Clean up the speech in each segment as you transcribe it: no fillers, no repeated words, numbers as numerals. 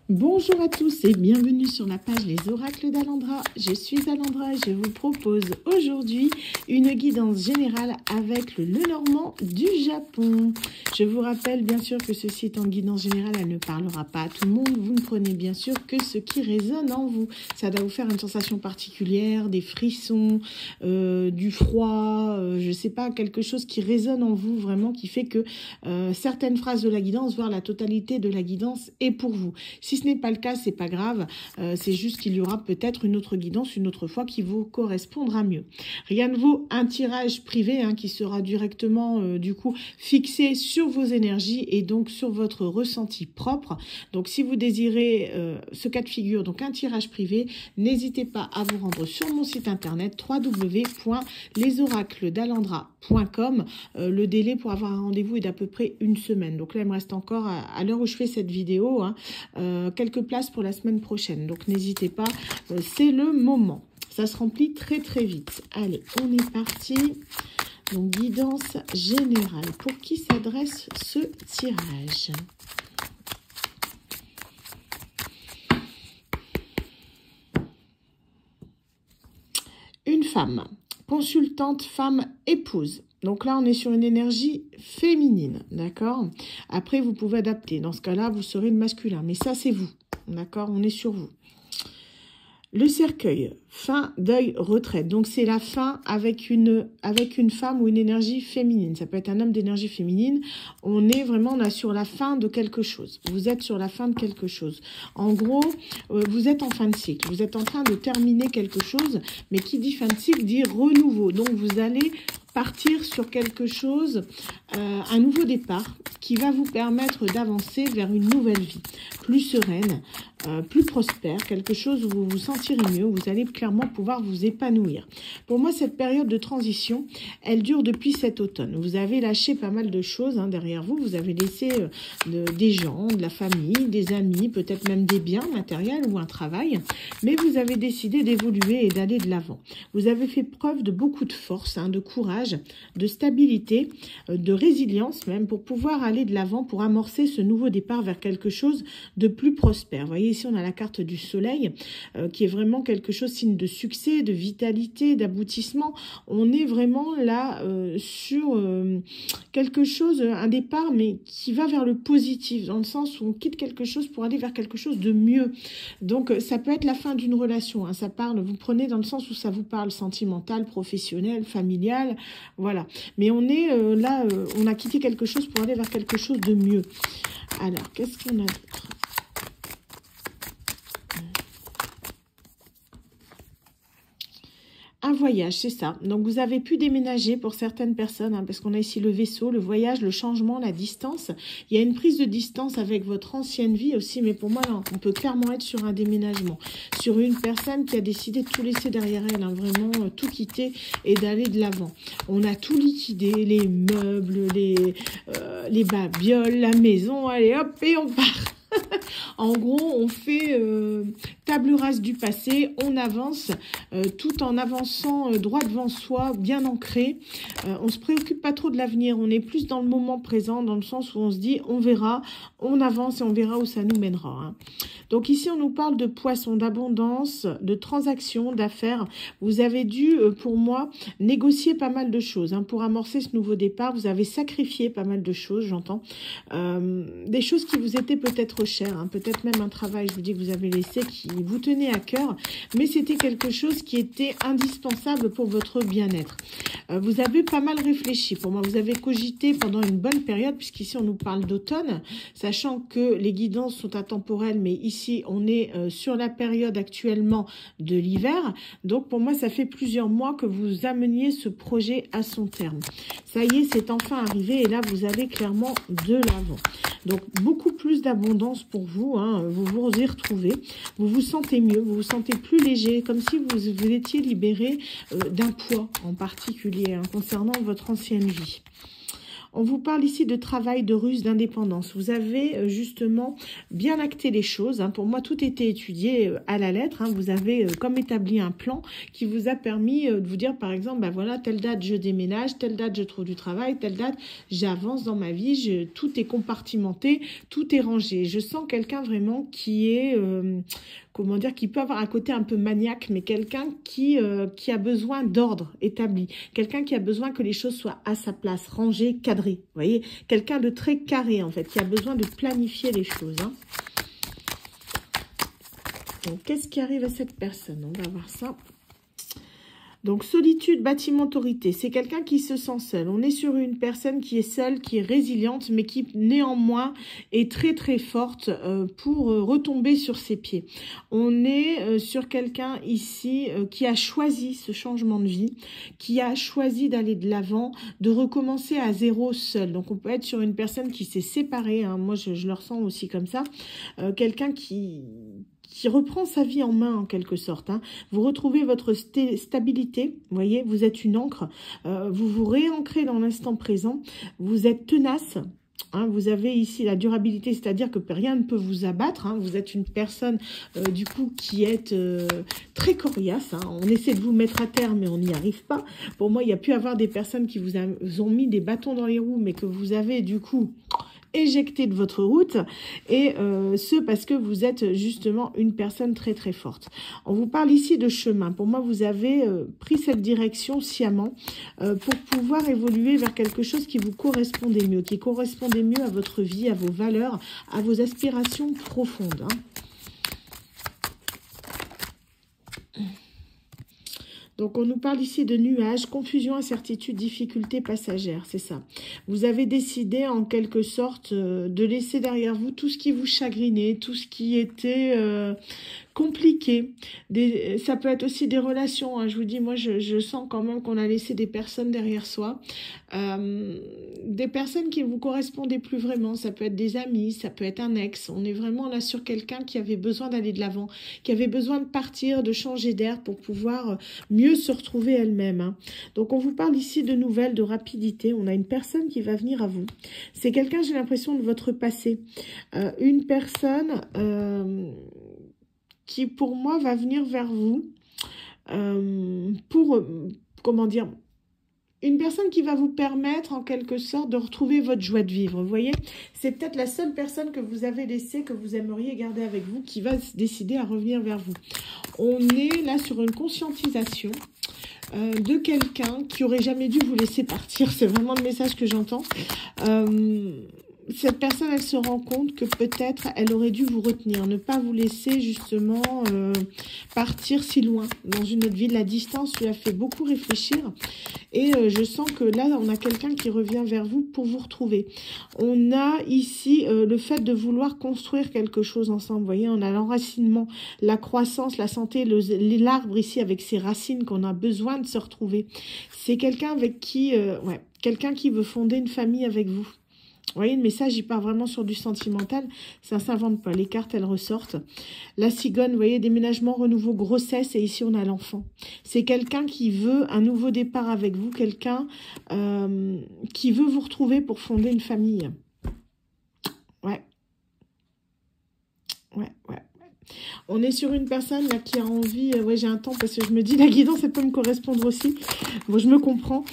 Bonjour à tous et bienvenue sur la page Les Oracles d'Alendra. Je suis Alendra et je vous propose aujourd'hui une guidance générale avec le Lenormand du Japon. Je vous rappelle bien sûr que ceci est en guidance générale, elle ne parlera pas à tout le monde. Vous ne prenez bien sûr que ce qui résonne en vous. Ça doit vous faire une sensation particulière, des frissons, du froid, je sais pas, quelque chose qui résonne en vous vraiment, qui fait que certaines phrases de la guidance, voire la totalité de la guidance est pour vous. Si ce n'est pas le cas, c'est pas grave. C'est juste qu'il y aura peut-être une autre guidance une autre fois qui vous correspondra mieux. Rien ne vaut un tirage privé qui sera directement du coup fixé sur vos énergies et donc sur votre ressenti propre. Donc si vous désirez ce cas de figure, donc un tirage privé, n'hésitez pas à vous rendre sur mon site internet www.lesoracledalendra.com. Le délai pour avoir un rendez-vous est d'à peu près une semaine. Donc là, il me reste encore à l'heure où je fais cette vidéo quelques places pour la semaine prochaine. Donc n'hésitez pas, c'est le moment. Ça se remplit très très vite. Allez, on est parti. Donc guidance générale. Pour qui s'adresse ce tirage? Une femme, consultante, femme, épouse. Donc là, on est sur une énergie féminine, d'accord? Après, vous pouvez adapter. Dans ce cas-là, vous serez le masculin. Mais ça, c'est vous, d'accord? On est sur vous. Le cercueil, fin, deuil, retraite. Donc, c'est la fin avec une femme ou une énergie féminine. Ça peut être un homme d'énergie féminine. On est vraiment là sur la fin de quelque chose. Vous êtes sur la fin de quelque chose. En gros, vous êtes en fin de cycle. Vous êtes en train de terminer quelque chose. Mais qui dit fin de cycle dit renouveau. Donc, vous allez partir sur quelque chose, un nouveau départ qui va vous permettre d'avancer vers une nouvelle vie, plus sereine, plus prospère, quelque chose où vous vous sentirez mieux, où vous allez clairement pouvoir vous épanouir. Pour moi, cette période de transition, elle dure depuis cet automne. Vous avez lâché pas mal de choses derrière vous, vous avez laissé des gens, de la famille, des amis, peut-être même des biens matériels ou un travail, mais vous avez décidé d'évoluer et d'aller de l'avant. Vous avez fait preuve de beaucoup de force, de courage, de stabilité, de résilience même, pour pouvoir aller de l'avant, pour amorcer ce nouveau départ vers quelque chose de plus prospère. Vous voyez, ici, on a la carte du soleil, qui est vraiment quelque chose, signe de succès, de vitalité, d'aboutissement. On est vraiment là sur quelque chose, un départ, mais qui va vers le positif, dans le sens où on quitte quelque chose pour aller vers quelque chose de mieux. Donc, ça peut être la fin d'une relation. Ça parle, vous prenez dans le sens où ça vous parle sentimental, professionnel, familial, voilà. Mais on est là, on a quitté quelque chose pour aller vers quelque chose de mieux. Alors, qu'est-ce qu'on a d'autre? Un voyage, c'est ça. Donc, vous avez pu déménager pour certaines personnes, parce qu'on a ici le vaisseau, le voyage, le changement, la distance. Il y a une prise de distance avec votre ancienne vie aussi, mais pour moi, là, on peut clairement être sur un déménagement. Sur une personne qui a décidé de tout laisser derrière elle, vraiment tout quitter et d'aller de l'avant. On a tout liquidé, les meubles, les babioles, la maison, allez hop, et on part. En gros, on fait table rase du passé, on avance, tout en avançant droit devant soi, bien ancré. On se préoccupe pas trop de l'avenir, on est plus dans le moment présent, dans le sens où on se dit, on verra, on avance et on verra où ça nous mènera. Donc ici, on nous parle de poissons, d'abondance, de transactions, d'affaires. Vous avez dû, pour moi, négocier pas mal de choses. Pour amorcer ce nouveau départ, vous avez sacrifié pas mal de choses, j'entends. Des choses qui vous étaient peut-être chères, peut-être même un travail, je vous dis, que vous avez laissé, qui vous tenait à cœur, mais c'était quelque chose qui était indispensable pour votre bien-être. Vous avez pas mal réfléchi. Pour moi, vous avez cogité pendant une bonne période, puisqu'ici, on nous parle d'automne, sachant que les guidances sont intemporelles, mais ici, on est sur la période actuellement de l'hiver. Donc, pour moi, ça fait plusieurs mois que vous ameniez ce projet à son terme. Ça y est, c'est enfin arrivé et là, vous allez clairement de l'avant. Donc, beaucoup plus d'abondance pour vous. Vous vous y retrouvez. Vous vous sentez mieux, vous vous sentez plus léger, comme si vous étiez libéré d'un poids en particulier concernant votre ancienne vie. On vous parle ici de travail, de ruse, d'indépendance. Vous avez justement bien acté les choses. Pour moi, tout était étudié à la lettre. Vous avez comme établi un plan qui vous a permis de vous dire, par exemple, ben voilà, telle date je déménage, telle date je trouve du travail, telle date j'avance dans ma vie, tout est compartimenté, tout est rangé. Je sens quelqu'un vraiment qui est... comment dire, qui peut avoir un côté un peu maniaque, mais quelqu'un qui a besoin d'ordre établi, quelqu'un qui a besoin que les choses soient à sa place, rangées, cadrées, vous voyez, quelqu'un de très carré en fait, qui a besoin de planifier les choses. Donc, qu'est-ce qui arrive à cette personne? On va voir ça. Donc, solitude, bâtiment, autorité. C'est quelqu'un qui se sent seul. On est sur une personne qui est seule, qui est résiliente, mais qui, néanmoins, est très, très forte pour retomber sur ses pieds. On est sur quelqu'un ici qui a choisi ce changement de vie, qui a choisi d'aller de l'avant, de recommencer à zéro seul. Donc, on peut être sur une personne qui s'est séparée. Moi, je le ressens aussi comme ça. Quelqu'un qui reprend sa vie en main en quelque sorte. Vous retrouvez votre stabilité, vous voyez, vous êtes une ancre, vous vous réancrez dans l'instant présent, vous êtes tenace. Vous avez ici la durabilité, c'est-à-dire que rien ne peut vous abattre. Vous êtes une personne, du coup, qui est très coriace. On essaie de vous mettre à terre, mais on n'y arrive pas. Pour moi, il y a pu avoir des personnes qui vous ont mis des bâtons dans les roues, mais que vous avez, du coup, éjecté de votre route, et ce parce que vous êtes justement une personne très très forte. On vous parle ici de chemin. Pour moi, vous avez pris cette direction sciemment pour pouvoir évoluer vers quelque chose qui vous correspondait mieux, qui correspondait mieux à votre vie, à vos valeurs, à vos aspirations profondes. Donc, on nous parle ici de nuages, confusion, incertitude, difficulté passagère, c'est ça. Vous avez décidé, en quelque sorte, de laisser derrière vous tout ce qui vous chagrinait, tout ce qui était compliqué. Ça peut être aussi des relations. Je vous dis, moi, je sens quand même qu'on a laissé des personnes derrière soi. Des personnes qui ne vous correspondaient plus vraiment. Ça peut être des amis, ça peut être un ex. On est vraiment là sur quelqu'un qui avait besoin d'aller de l'avant, qui avait besoin de partir, de changer d'air pour pouvoir mieux se retrouver elle-même. Donc, on vous parle ici de nouvelles, de rapidité. On a une personne qui va venir à vous. C'est quelqu'un, j'ai l'impression, de votre passé. Une personne qui, pour moi, va venir vers vous pour, comment dire, une personne qui va vous permettre, en quelque sorte, de retrouver votre joie de vivre. Vous voyez, c'est peut-être la seule personne que vous avez laissée, que vous aimeriez garder avec vous, qui va se décider à revenir vers vous. On est là sur une conscientisation de quelqu'un qui aurait jamais dû vous laisser partir. C'est vraiment le message que j'entends. Cette personne, elle se rend compte que peut-être elle aurait dû vous retenir, ne pas vous laisser justement partir si loin dans une autre vie. La distance lui a fait beaucoup réfléchir, et je sens que là, on a quelqu'un qui revient vers vous pour vous retrouver. On a ici le fait de vouloir construire quelque chose ensemble. Vous voyez, on a l'enracinement, la croissance, la santé, l'arbre ici avec ses racines, qu'on a besoin de se retrouver. C'est quelqu'un avec qui, quelqu'un qui veut fonder une famille avec vous. Vous voyez, le message, il part vraiment sur du sentimental. Ça ne s'invente pas. Les cartes, elles ressortent. La cigogne, vous voyez, déménagement, renouveau, grossesse. Et ici, on a l'enfant. C'est quelqu'un qui veut un nouveau départ avec vous. Quelqu'un qui veut vous retrouver pour fonder une famille. Ouais. On est sur une personne là qui a envie, j'ai un temps parce que je me dis la guidance, ça peut me correspondre aussi. Bon, je me comprends.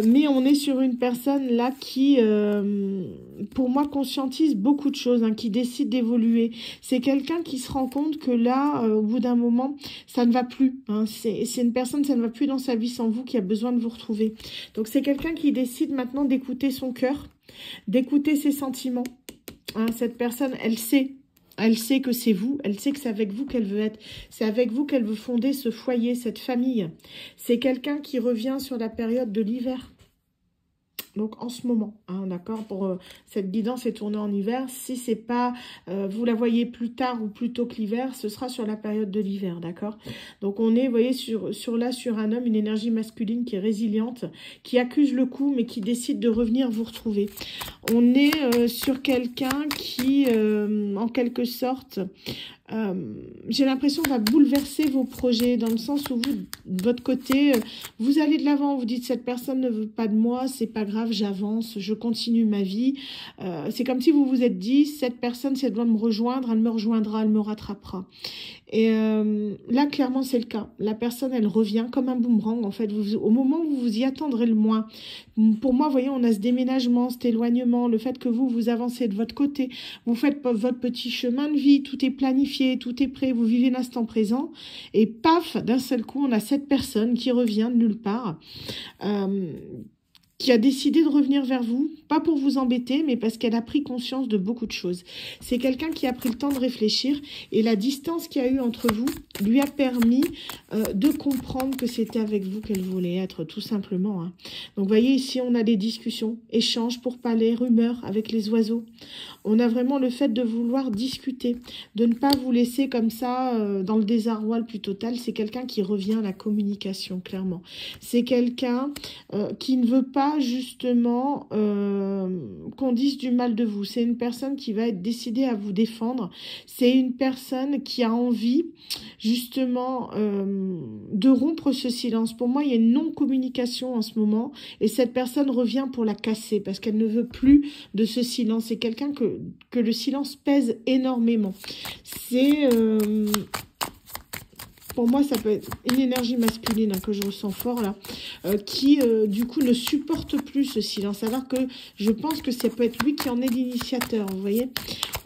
Mais on est sur une personne là qui, pour moi, conscientise beaucoup de choses, qui décide d'évoluer. C'est quelqu'un qui se rend compte que là, au bout d'un moment, ça ne va plus. C'est une personne, ça ne va plus dans sa vie sans vous, qui a besoin de vous retrouver. Donc, c'est quelqu'un qui décide maintenant d'écouter son cœur, d'écouter ses sentiments. Cette personne, elle sait. Elle sait que c'est vous, elle sait que c'est avec vous qu'elle veut être. C'est avec vous qu'elle veut fonder ce foyer, cette famille. C'est quelqu'un qui revient sur la période de l'hiver. Donc, en ce moment, d'accord, pour cette guidance est tournée en hiver. Si c'est pas, vous la voyez plus tard ou plus tôt que l'hiver, ce sera sur la période de l'hiver, d'accord. Donc, on est, vous voyez, sur un homme, une énergie masculine qui est résiliente, qui accuse le coup, mais qui décide de revenir vous retrouver. On est sur quelqu'un qui, en quelque sorte, j'ai l'impression va bouleverser vos projets, dans le sens où vous, de votre côté, vous allez de l'avant, vous dites cette personne ne veut pas de moi, c'est pas grave, grave, j'avance, je continue ma vie. C'est comme si vous vous êtes dit, cette personne, si elle doit me rejoindre, elle me rejoindra, elle me rattrapera. Et là, clairement, c'est le cas. La personne, elle revient comme un boomerang, en fait. Au moment où vous vous y attendrez le moins. Pour moi, vous voyez, on a ce déménagement, cet éloignement, le fait que vous avancez de votre côté, vous faites votre petit chemin de vie, tout est planifié, tout est prêt, vous vivez l'instant présent. Et paf, d'un seul coup, on a cette personne qui revient de nulle part, qui a décidé de revenir vers vous, pas pour vous embêter, mais parce qu'elle a pris conscience de beaucoup de choses. C'est quelqu'un qui a pris le temps de réfléchir, et la distance qu'il y a eu entre vous lui a permis de comprendre que c'était avec vous qu'elle voulait être, tout simplement. Hein. Donc, vous voyez, ici, on a des discussions, échanges, pourparlers, rumeurs avec les oiseaux. On a vraiment le fait de vouloir discuter, de ne pas vous laisser comme ça dans le désarroi le plus total. C'est quelqu'un qui revient à la communication, clairement. C'est quelqu'un qui ne veut pas justement qu'on dise du mal de vous. C'est une personne qui va être décidée à vous défendre. C'est une personne qui a envie justement de rompre ce silence. Pour moi, il y a une non-communication en ce moment et cette personne revient pour la casser parce qu'elle ne veut plus de ce silence. C'est quelqu'un que le silence pèse énormément. C'est... pour moi, ça peut être une énergie masculine que je ressens fort là, qui du coup ne supporte plus ce silence. Alors que je pense que ça peut être lui qui en est l'initiateur, vous voyez.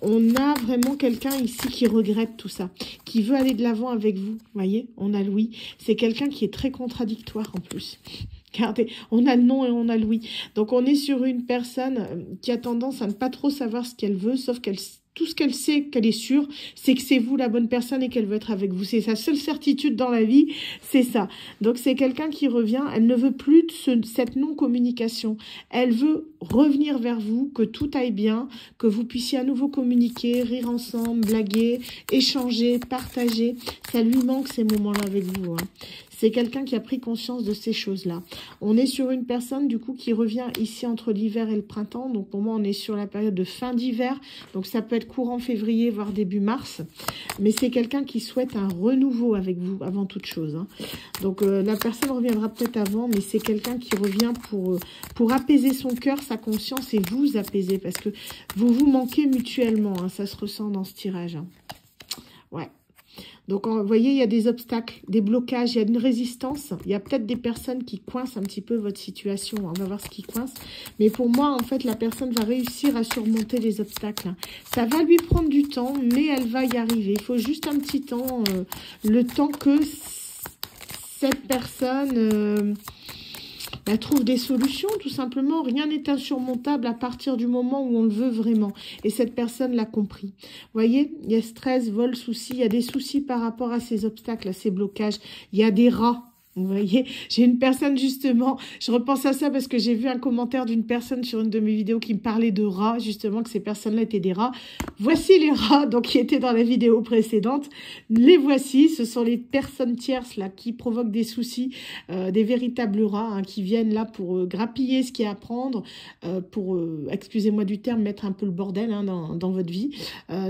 On a vraiment quelqu'un ici qui regrette tout ça, qui veut aller de l'avant avec vous, vous voyez. On a Louis, c'est quelqu'un qui est très contradictoire en plus. Regardez, on a le non et on a le oui. Donc on est sur une personne qui a tendance à ne pas trop savoir ce qu'elle veut, sauf qu'elle tout ce qu'elle sait, qu'elle est sûre, c'est que c'est vous la bonne personne et qu'elle veut être avec vous. C'est sa seule certitude dans la vie, c'est ça. Donc c'est quelqu'un qui revient, elle ne veut plus de cette non-communication. Elle veut revenir vers vous, que tout aille bien, que vous puissiez à nouveau communiquer, rire ensemble, blaguer, échanger, partager. Ça lui manque ces moments-là avec vous. Hein. C'est quelqu'un qui a pris conscience de ces choses-là. On est sur une personne, du coup, qui revient ici entre l'hiver et le printemps. Donc, pour moi, on est sur la période de fin d'hiver. Donc, ça peut être courant février, voire début mars. Mais c'est quelqu'un qui souhaite un renouveau avec vous, avant toute chose. Hein. Donc, la personne reviendra peut-être avant, mais c'est quelqu'un qui revient pour apaiser son cœur, sa conscience et vous apaiser. Parce que vous vous manquez mutuellement. Hein. Ça se ressent dans ce tirage. Hein. Ouais. Donc, vous voyez, il y a des obstacles, des blocages, il y a une résistance. Il y a peut-être des personnes qui coincent un petit peu votre situation. On va voir ce qui coince. Mais pour moi, en fait, la personne va réussir à surmonter les obstacles. Ça va lui prendre du temps, mais elle va y arriver. Il faut juste un petit temps, le temps que cette personne... elle trouve des solutions, tout simplement. Rien n'est insurmontable à partir du moment où on le veut vraiment. Et cette personne l'a compris. Vous voyez, il y a stress, vol, soucis. Il y a des soucis par rapport à ces obstacles, à ces blocages. Il y a des rats. Vous voyez, j'ai une personne justement, je repense à ça parce que j'ai vu un commentaire d'une personne sur une de mes vidéos qui me parlait de rats, justement, que ces personnes-là étaient des rats. Voici les rats, donc qui étaient dans la vidéo précédente. Les voici, ce sont les personnes tierces là qui provoquent des soucis, des véritables rats hein, qui viennent là pour grappiller ce qu'il y a à prendre, pour, excusez-moi du terme, mettre un peu le bordel hein, dans votre vie.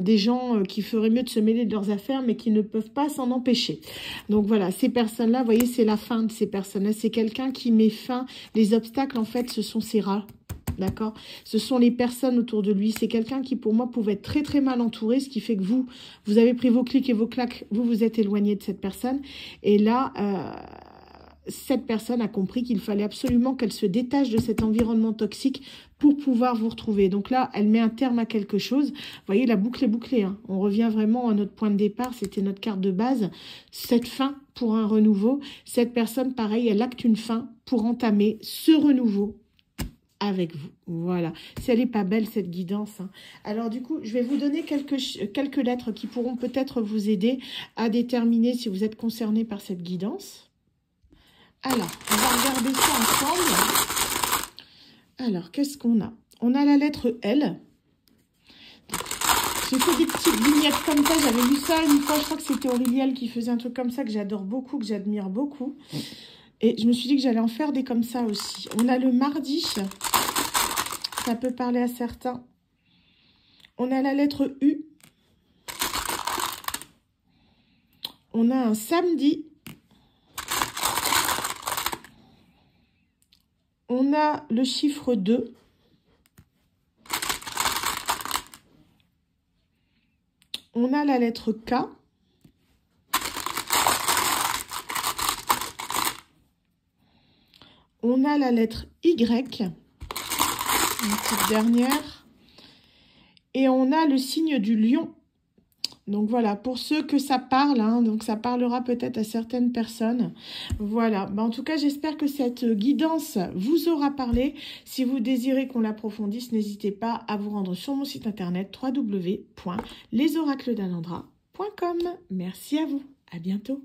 Des gens qui feraient mieux de se mêler de leurs affaires, mais qui ne peuvent pas s'en empêcher. Donc voilà, ces personnes-là, vous voyez, c'est la fin de ces personnes-là. C'est quelqu'un qui met fin. Les obstacles, en fait, ce sont ces rats. D'accord? Ce sont les personnes autour de lui. C'est quelqu'un qui, pour moi, pouvait être très, très mal entouré, ce qui fait que vous avez pris vos clics et vos claques, vous vous êtes éloigné de cette personne. Et là, cette personne a compris qu'il fallait absolument qu'elle se détache de cet environnement toxique pour pouvoir vous retrouver. Donc là, elle met un terme à quelque chose. Vous voyez, la boucle est bouclée. Hein. On revient vraiment à notre point de départ. C'était notre carte de base. Cette fin pour un renouveau. Cette personne, pareil, elle acte une fin pour entamer ce renouveau avec vous. Voilà. Si elle n'est pas belle, cette guidance. Hein. Alors, du coup, je vais vous donner quelques lettres qui pourront peut-être vous aider à déterminer si vous êtes concerné par cette guidance. Alors, on va regarder ça ensemble. Alors, qu'est-ce qu'on a? On a la lettre L. J'ai fait des petites vignettes comme ça. J'avais vu ça une fois. Je crois que c'était Aureliel qui faisait un truc comme ça que j'adore beaucoup, que j'admire beaucoup. Et je me suis dit que j'allais en faire des comme ça aussi. On a le mardi. Ça peut parler à certains. On a la lettre U. On a un samedi. On a le chiffre 2. On a la lettre K. On a la lettre Y. Une petite dernière. Et on a le signe du lion. Donc voilà, pour ceux que ça parle, hein, donc ça parlera peut-être à certaines personnes. Voilà, en tout cas, j'espère que cette guidance vous aura parlé. Si vous désirez qu'on l'approfondisse, n'hésitez pas à vous rendre sur mon site internet www.lesoracledalendra.com. Merci à vous, à bientôt.